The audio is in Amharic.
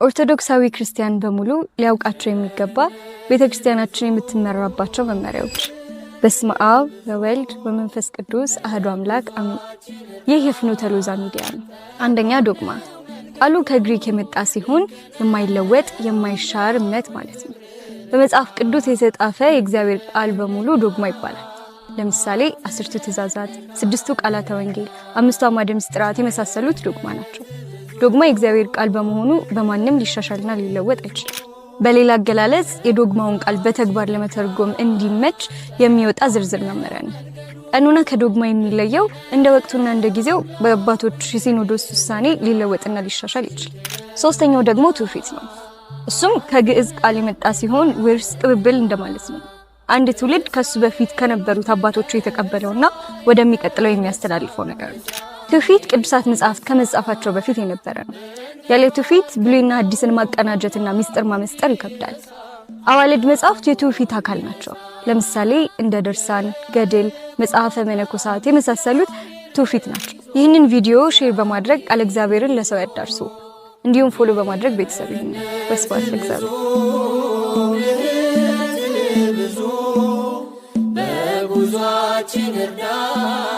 ኦርቶዶክሳዊ ክርስቲያን በሙሉ ሊያውቃቸው የሚገባ ቤተክርስቲያናችን የምትመራባቸው መመሪያዎች። በስመ አብ ወወልድ ወመንፈስ ቅዱስ አሐዱ አምላክ አሜን። ይህ የፍኖተ ሎዛ ሚዲያ ነው። አንደኛ ዶግማ። ቃሉ ከግሪክ የመጣ ሲሆን የማይለወጥ የማይሻር እምነት ማለት ነው። በመጽሐፍ ቅዱስ የተጻፈ የእግዚአብሔር ቃል በሙሉ ዶግማ ይባላል። ለምሳሌ 10ቱ ትእዛዛት፣ 6ቱ ቃላተ ወንጌል፣ 5ቱ አዕማደ ምስጢራት የመሳሰሉት ዶግማ ናቸው። ዶግማ የእግዚአብሔር ቃል በመሆኑ በማንም ሊሻሻልና ሊለወጥ አይችልም። በሌላ አገላለጽ የዶግማውን ቃል በተግባር ለመተርጎም እንዲመች የሚወጣ ዝርዝር መመሪያ ነው። ቀኖና ከዶግማ የሚለየው እንደ ወቅቱና እንደ ጊዜው በአባቶች ሲኖዶስ ውሳኔ ሊለወጥና ሊሻሻል ይችላል። ሶስተኛው ደግሞ ትውፊት ነው። እሱም ከግዕዝ ቃል የመጣ ሲሆን ውርስ፣ ቅብብል እንደማለት ነው። አንድ ትውልድ ከሱ በፊት ከነበሩት አባቶቹ የተቀበለውና ወደሚቀጥለው የሚያስተላልፈው ነገር ነው። ትውፊት ቅዱሳት መጻሕፍት ከመጻፋቸው በፊት የነበረ ነው። ያለ ትውፊት ብሉይና ሐዲስን ማቀናጀትና ሚስጥር ማመስጠር ይከብዳል። አዋልድ መጻሕፍት የትውፊት አካል ናቸው። ለምሳሌ እንደ ድርሳን፣ ገድል፣ መጽሐፈ መነኮሳት የመሳሰሉት ትውፊት ናቸው። ይህንን ቪዲዮ ሼር በማድረግ ቃለ እግዚአብሔርን ለሰው ያዳርሱ። እንዲሁም ፎሎ በማድረግ ቤተሰብ ይሁኑ። ወስብሐት ለእግዚአብሔር። በጉዟችን እርዳን